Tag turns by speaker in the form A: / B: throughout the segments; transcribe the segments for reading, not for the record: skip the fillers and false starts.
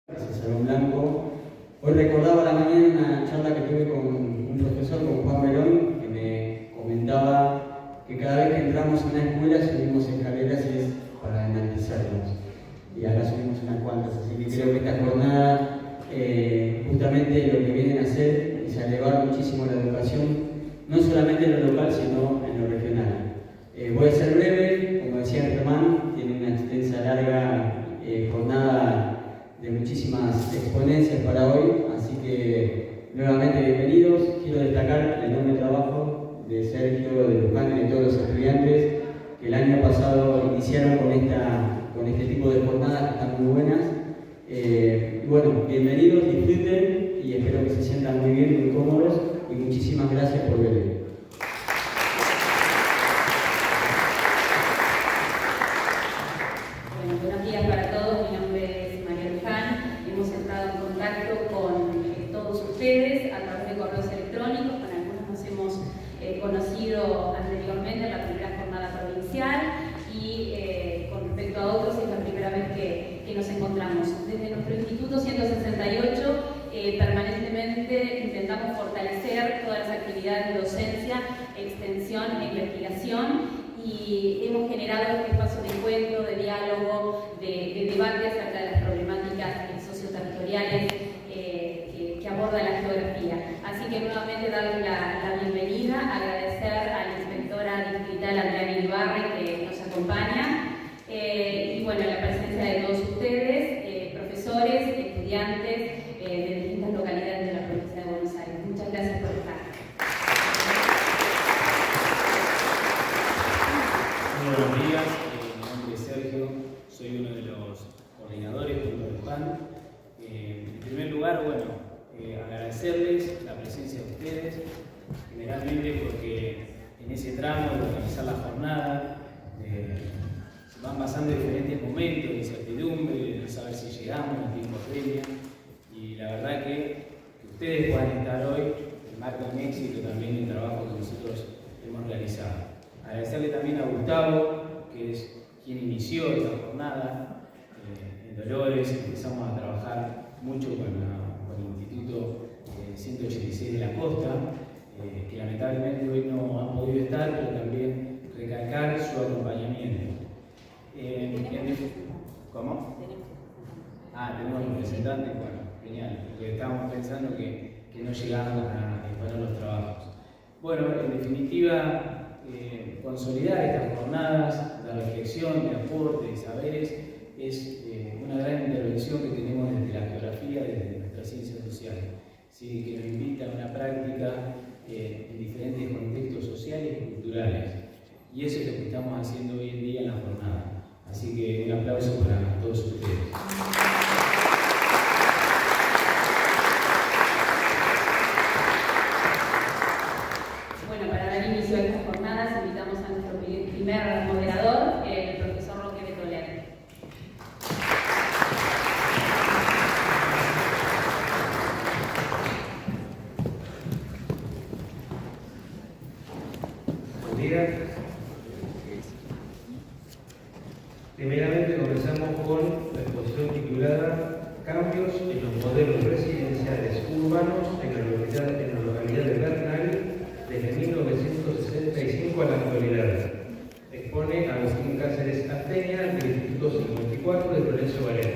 A: Ese Salón Blanco. Hoy recordaba a la mañana una charla que tuve con un profesor, con Juan Verón, que me comentaba que cada vez que entramos en una escuela subimos escaleras y es para enaltecernos. Y acá subimos unas cuantas, así que creo que esta jornada justamente lo que vienen a hacer es a elevar muchísimo la educación, no solamente en lo local, sino en lo regional. Voy a ser breve, como decía Germán, tiene una extensa, larga jornada de muchísimas exponencias para hoy, así que nuevamente bienvenidos. Quiero destacar el enorme trabajo de Sergio, de Luján y de todos los estudiantes que el año pasado iniciaron con este tipo de jornadas que están muy buenas. Y bueno, bienvenidos, disfruten y espero que se sientan muy bien, muy cómodos, y muchísimas gracias por venir.
B: Buenos días para todos, mi nombre es María Luján. Hemos entrado en contacto con todos ustedes a través de correos electrónicos, con algunos nos hemos conocido anteriormente en la primera jornada provincial y con respecto a otros es la primera vez que nos encontramos. Desde nuestro Instituto 168 permanentemente intentamos fortalecer todas las actividades de docencia, extensión e investigación, y hemos generado este espacio de encuentro, de diálogo, de debate acerca de las problemáticas socioterritoriales que aborda la geografía. Así que nuevamente darles la bienvenida, agradecer a la inspectora distrital Adriana Ibarre que nos acompaña, y bueno, la presencia de todos ustedes, profesores, estudiantes de distintas localidades de la provincia de Buenos Aires. Muchas gracias por estar.
C: Buenos días, mi nombre es Sergio, soy uno de los coordinadores junto a Luján. En primer lugar, agradecerles la presencia de ustedes, generalmente porque en ese tramo de organizar la jornada se van pasando diferentes momentos de incertidumbre, de no saber si llegamos en tiempo previo, y la verdad que ustedes puedan estar hoy marca un éxito también el trabajo que nosotros hemos realizado. Agradecerle también a Gustavo, que es quien inició esta jornada. En Dolores empezamos a trabajar mucho con el Instituto 186 de la Costa, que lamentablemente hoy no han podido estar, pero también recalcar su acompañamiento. ¿Cómo? Tenemos representantes, bueno, genial, porque estábamos pensando que no llegábamos a exponer los trabajos. Bueno, en definitiva, consolidar estas jornadas de reflexión, de aporte, de saberes, es una gran intervención que tenemos desde la geografía, desde nuestras ciencias sociales, ¿sí? Que nos invita a una práctica en diferentes contextos sociales y culturales. Y eso es lo que estamos haciendo hoy en día en la jornada. Así que un aplauso para todos ustedes.
B: Invitamos a nuestro primer moderador, el profesor Roque Betoler.
D: Buen día. Primeramente comenzamos con la exposición titulada Cambios en los modelos residenciales urbanos en la localidad de Bernal desde 1965 a la actualidad. Expone Agustín Cáceres Asteña del Instituto 54 de Florencio Varela.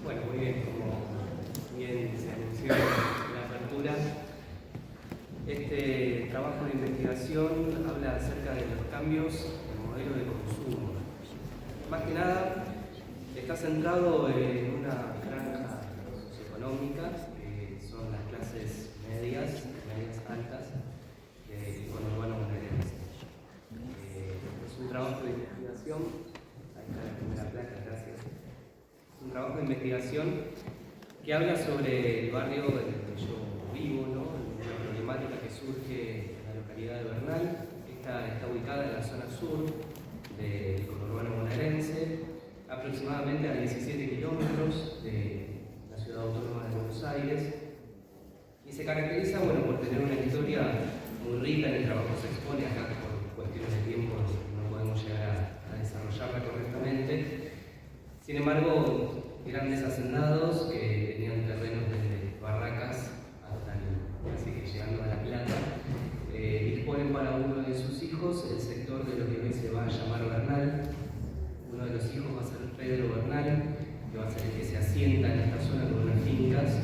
E: Bueno, muy bien, como bien se anunció en la apertura, este trabajo de investigación habla acerca de los cambios en el modelo de consumo. Más que nada, está centrado en una franja socioeconómica, que son las clases medias altas del conurbano bonaerense. Es un trabajo de investigación, ahí está la primera placa, gracias. Un trabajo de investigación que habla sobre el barrio en el que yo vivo, ¿no? Una problemática que surge en la localidad de Bernal. Esta está ubicada en la zona sur del conurbano aproximadamente a 17 kilómetros de la ciudad autónoma de Buenos Aires y se caracteriza por tener una historia muy rica. En el trabajo se expone, acá por cuestiones de tiempo no podemos llegar a desarrollarla correctamente. Sin embargo, grandes hacendados que tenían terrenos desde Barracas hasta casi que llegando a La Plata, disponen para uno de sus hijos el sector de lo que hoy se va a llamar Bernal. Uno de los hijos va a ser Pedro Bernal, que va a ser el que se asienta en esta zona con unas fincas.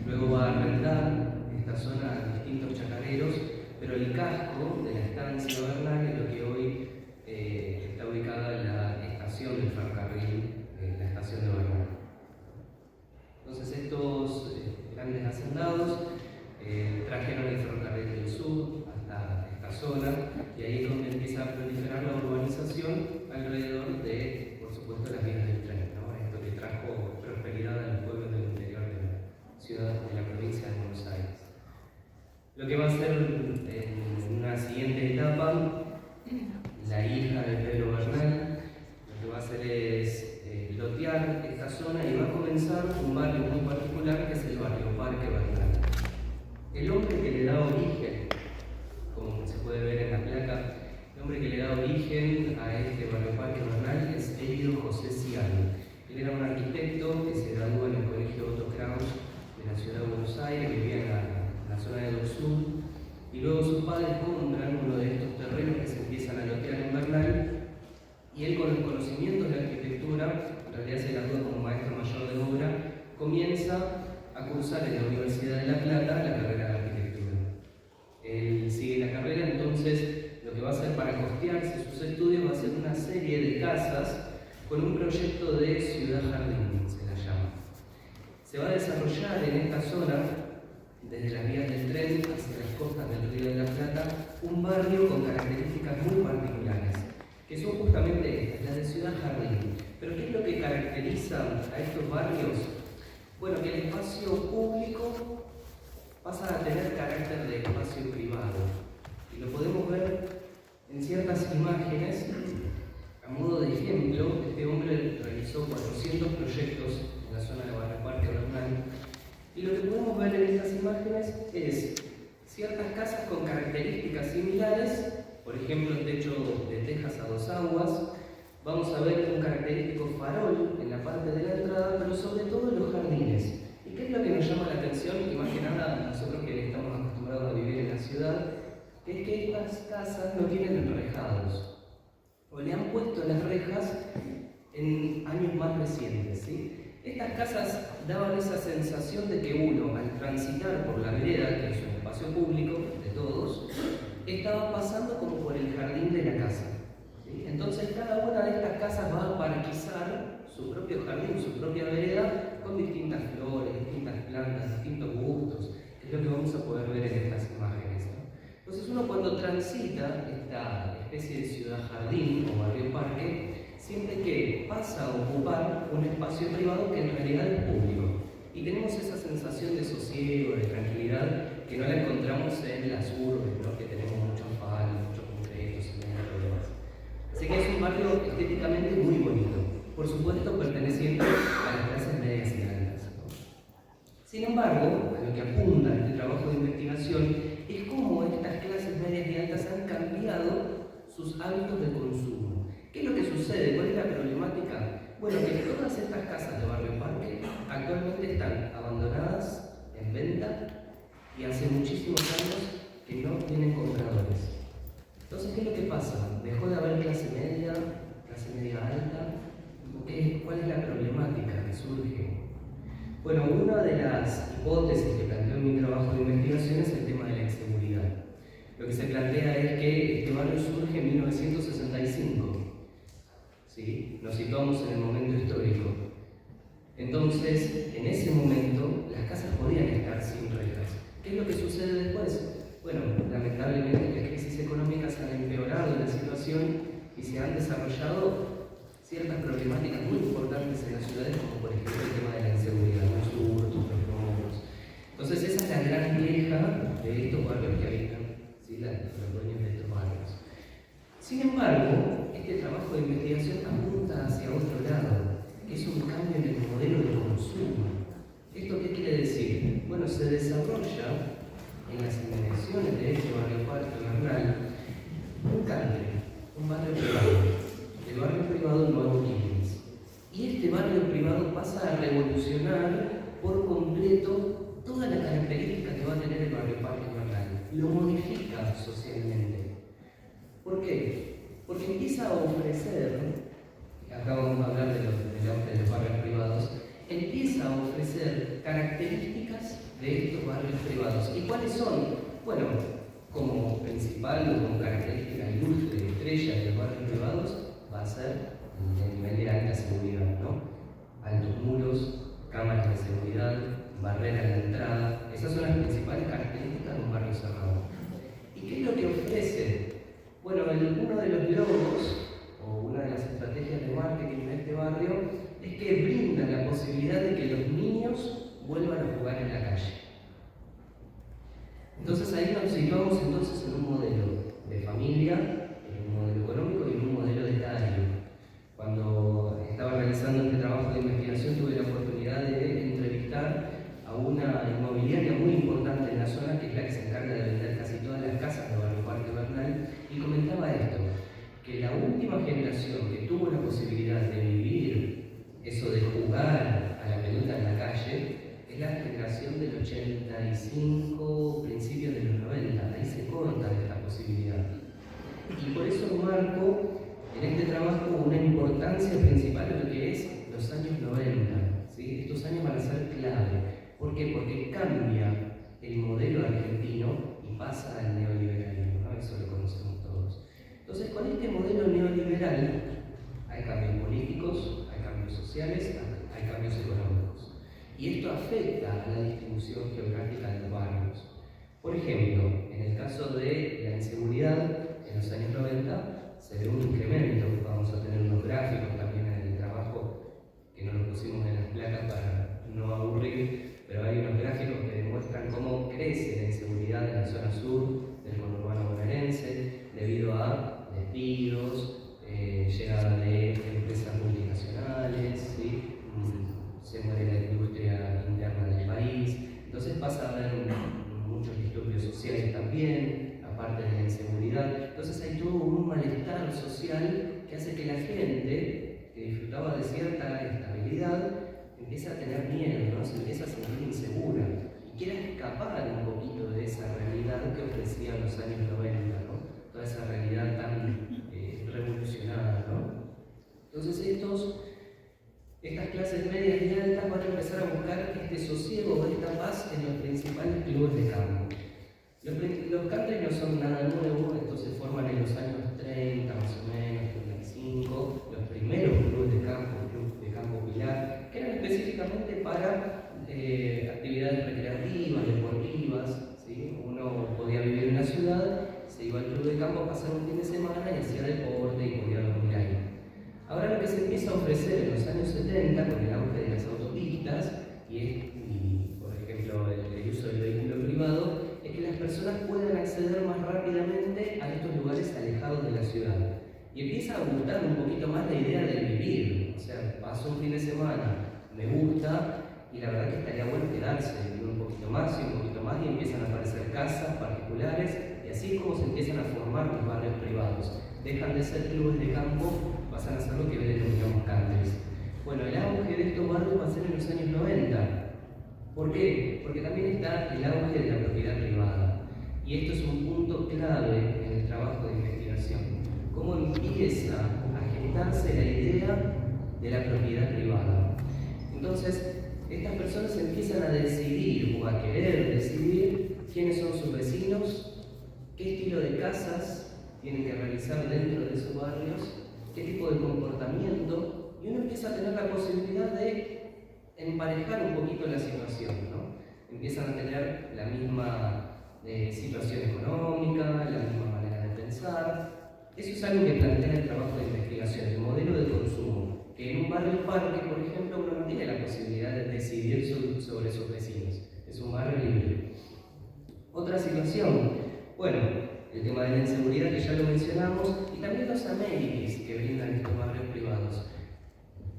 E: Luego va a arrendar esta zona a distintos chacareros, pero el casco de la estancia Bernal es lo que hoy está ubicada en la estación del ferrocarril, la estación de Bernal. Entonces estos grandes hacendados trajeron el ferrocarril del sur hasta esta zona, y ahí es donde empieza a proliferar la urbanización alrededor de, por supuesto, las vías del tren, ¿no? Esto que trajo prosperidad al pueblo del interior de la ciudad, de la provincia de Buenos Aires. Lo que va a ser en una siguiente etapa, la hija de Pedro Bernal, lo que va a hacer es lotear esta zona y va a comenzar un barrio muy particular que es el barrio Parque Bernal. El hombre que le da origen, como se puede ver en la placa, el hombre que le da origen a este barrio Parque Bernal es Elio José Ciano. Él era un arquitecto que se graduó en el colegio Otto Kraus de la ciudad de Buenos Aires, vivía en la zona de Dock Sud, y luego sus padres compran uno de estos terrenos que se empiezan a lotear en Bernal, y él, con los conocimientos de arquitectura, en realidad se graduó como maestro mayor de obra, comienza a cursar en la Universidad de La Plata la carrera de arquitectura. Él sigue la carrera, entonces lo que va a hacer para costearse sus estudios va a ser una serie de casas con un proyecto de ciudad jardín, se la llama. Se va a desarrollar en esta zona, desde las vías del tren hacia las costas del Río de la Plata, un barrio con características muy particulares, que son justamente las de ciudad jardín. Pero ¿qué es lo que caracteriza a estos barrios? Bueno, que el espacio público pasa a tener carácter de espacio privado. Y lo podemos ver en ciertas imágenes. A modo de ejemplo, este hombre realizó 400 proyectos en la zona de Barrio Parque Bernal. Y lo que podemos ver en estas imágenes es ciertas casas con características similares, por ejemplo, el techo de tejas a dos aguas. Vamos a ver un característico farol en la parte de la entrada, pero sobre todo en los jardines. ¿Y qué es lo que nos llama la atención? Y más que nada, nosotros que estamos acostumbrados a vivir en la ciudad, es que estas casas no tienen enrejados, o le han puesto las rejas en años más recientes, ¿sí? Estas casas daban esa sensación de que uno, al transitar por la vereda, que es un espacio público de todos, estaba pasando como por el jardín de la casa. ¿Sí? Entonces cada una de estas casas va a parquizar su propio jardín, su propia vereda, con distintas flores, distintas plantas, distintos gustos, que es lo que vamos a poder ver en estas imágenes, ¿no? Entonces uno, cuando transita esta especie de ciudad jardín o barrio parque, siente que pasa a ocupar un espacio privado que en realidad es público. Y tenemos esa sensación de sosiego, de tranquilidad, que no la encontramos en las urbes, ¿no? Que tenemos mucho asfalto, muchos concretos y demás. Así que es un barrio estéticamente muy bonito, por supuesto perteneciente a las clases medias y altas, ¿no? Sin embargo, a lo que apunta este trabajo de investigación es cómo estas clases medias y altas han cambiado sus hábitos de consumo. ¿Qué es lo que sucede? ¿Cuál es la problemática? Bueno, que todas estas casas de Barrio Parque actualmente están abandonadas, en venta, y hace muchísimos años que no tienen compradores. Entonces, ¿qué es lo que pasa? ¿Dejó de haber clase media alta? ¿Cuál es la problemática que surge? Bueno, una de las hipótesis que planteo en mi trabajo de investigación es el tema de la inseguridad. Lo que se plantea es que este barrio surge en 1965. ¿Sí? Nos situamos en el momento histórico. Entonces, en ese momento, las casas podían estar sin rejas. ¿Qué es lo que sucede después? Bueno, lamentablemente las crisis económicas han empeorado la situación y se han desarrollado ciertas problemáticas muy importantes en las ciudades, como por ejemplo el tema de la inseguridad, los hurtos, los robos. Entonces, esa es la gran queja de estos barrios que habitan, ¿sí? Los dueños de estos barrios. Sin embargo, este trabajo de investigación apunta hacia otro lado. pasa a revolucionar por completo todas las características que va a tener el barrio Parque Bernal. Lo modifica socialmente. ¿Por qué? Porque empieza a ofrecer, acá vamos a hablar del auge de los barrios privados, empieza a ofrecer características de estos barrios privados. ¿Y cuáles son? Bueno, como principal o como característica ilustre, estrella de los barrios privados, va a ser el nivel de alta seguridad, ¿no? Altos muros, cámaras de seguridad, barreras de entrada. Esas son las principales características de un barrio cerrado. ¿Y qué es lo que ofrece? Bueno, uno de los logros o una de las estrategias de marketing de este barrio es que brinda la posibilidad de que los niños vuelvan a jugar en la calle. Entonces ahí nos situamos entonces en un modelo de familia, en un modelo económico y en un modelo de etario. Cuando estaba realizando este trabajo de investigación tuve la oportunidad de entrevistar a una inmobiliaria muy importante en la zona, que es la que se encarga de vender casi todas las casas de Barrio Parque Bernal, y comentaba esto, que la última generación que tuvo la posibilidad de vivir eso de jugar a la pelota en la calle es la generación del 85, principios de los 90, ahí se corta esta posibilidad. Y por eso marco en este trabajo una importancia principal de lo que es los años 90. ¿Sí? Estos años van a ser clave. ¿Por qué? Porque cambia el modelo argentino y pasa al neoliberalismo, ¿no? Eso lo conocemos todos. Entonces, con este modelo neoliberal hay cambios políticos, hay cambios sociales, hay cambios económicos. Y esto afecta a la distribución geográfica de los barrios. Por ejemplo, en el caso de la inseguridad, en los años 90 se ve un incremento. Vamos a tener unos gráficos también en el trabajo que no los pusimos en las placas para no aburrir, pero hay unos gráficos que demuestran cómo crece la inseguridad en la zona sur del conurbano bonaerense debido a despidos, llegada de empresas multinacionales, ¿sí? Se muere la industria interna del país, entonces pasa a haber muchos disturbios sociales también, aparte de la inseguridad. Entonces hay todo un malestar social que hace que la gente que disfrutaba de cierta estabilidad empieza a tener miedo, ¿no? Se empieza a sentir insegura y quiere escapar un poquito de esa realidad que ofrecían los años 90, ¿no? Toda esa realidad tan revolucionada, ¿no? Entonces estas clases medias y altas van a empezar a buscar este sosiego o esta paz en los principales clubes de campo. Los country no son nada nuevo, estos se forman en los años 30 más o menos, 35, los primeros clubes de campo, el Club de Campo Pilar, que eran específicamente para actividades recreativas, deportivas, ¿sí? Uno podía vivir en la ciudad, se iba al club de campo a pasar un fin de semana y hacía deporte y podía dormir ahí. Ahora lo que se empieza a ofrecer en los años 70 con el auge de las autopistas y por ejemplo el uso del vehículo privado es que las personas puedan acceder más rápidamente a estos lugares alejados de la ciudad y empieza a gustar un poquito más la idea del vivir, o sea, paso un fin de semana, me gusta y la verdad que estaría bueno quedarse, vivir un poquito más y empiezan a aparecer casas particulares y así es como se empiezan a formar los barrios privados. Dejan de ser clubes de campo, pasan a ser lo que denominamos countries. Bueno, el auge de estos barrios va a ser en los años 90. ¿Por qué? Porque también está el auge de la propiedad privada. Y esto es un punto clave en el trabajo de investigación. Cómo empieza a gestarse la idea de la propiedad privada. Entonces, estas personas empiezan a decidir o a querer decidir quiénes son sus vecinos, qué estilo de casas tienen que realizar dentro de esos barrios, qué tipo de comportamiento, y uno empieza a tener la posibilidad de emparejar un poquito la situación, ¿no? Empiezan a tener la misma situación económica, la misma manera de pensar. Eso es algo que plantea el trabajo de investigación, el modelo de consumo, que en un barrio parque, por ejemplo, uno no tiene la posibilidad de decidir sobre sus vecinos, es un barrio libre. Otra situación, bueno, el tema de la inseguridad que ya lo mencionamos, y también los amenities que brindan estos barrios privados.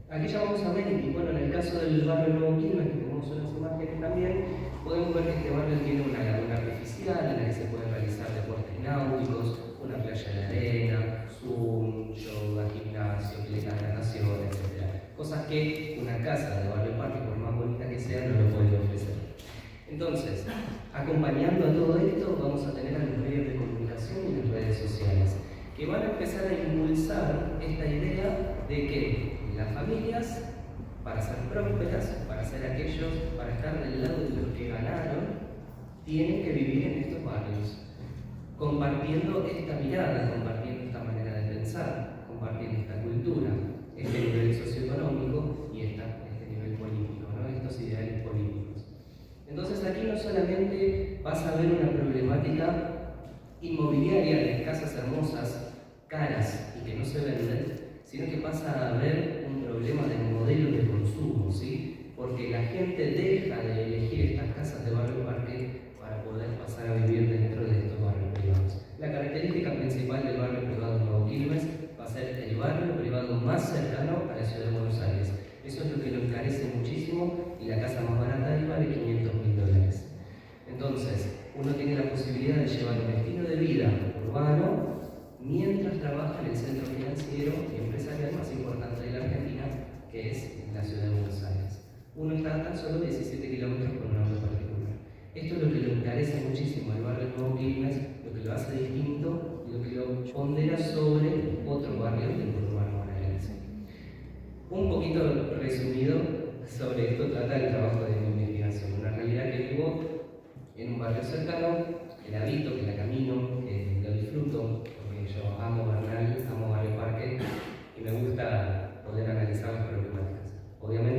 E: Aquí llamamos amenities, bueno, en el caso del barrio Nuevo Quilmes, que tenemos unas imágenes también, podemos ver que este barrio tiene una laguna artificial en la que se pueden realizar deportes náuticos, una playa de arena, zoom, yoga, gimnasio, pileta de natación, etc. Cosas que una casa de barrio acompañando a todo esto vamos a tener a los medios de comunicación y las redes sociales, que van a empezar a impulsar esta idea de que las familias, para ser prósperas, para ser aquellos, para estar del lado de los que ganaron, tienen que vivir en estos barrios, compartiendo esta mirada, compartiendo esta manera de pensar, compartiendo esta cultura, este nivel socioeconómico y este nivel político, ¿no? Estos ideales políticos. Entonces aquí no solamente vas a ver una problemática inmobiliaria de casas hermosas, caras y que no se venden, sino que pasa a haber un problema de modelo de consumo, ¿sí? Porque la gente deja de elegir estas casas de barrio parque para poder pasar a vivir dentro de estos barrios privados. La característica principal del barrio privado de Nuevo Quilmes va a ser el barrio privado más cercano a la ciudad de Buenos Aires. Eso es lo que lo encarece muchísimo y la casa más barata ahí vale $500.000. Entonces, uno tiene la posibilidad de llevar un estilo de vida urbano mientras trabaja en el centro financiero y empresarial más importante de la Argentina, que es la ciudad de Buenos Aires. Uno está a tan solo 17 kilómetros por un auto particular. Esto es lo que lo encarece muchísimo el barrio Nuevo Quilmes, lo que lo hace distinto y lo que lo pondera sobre otro barrio del conurbano bonaerense. Un poquito resumido sobre esto trata el trabajo de mi investigación, una realidad que vivo en un barrio cercano, que la habito, que la camino, que lo disfruto, porque yo amo Bernal, amo Barrio Parque y me gusta poder analizar las problemáticas. Obviamente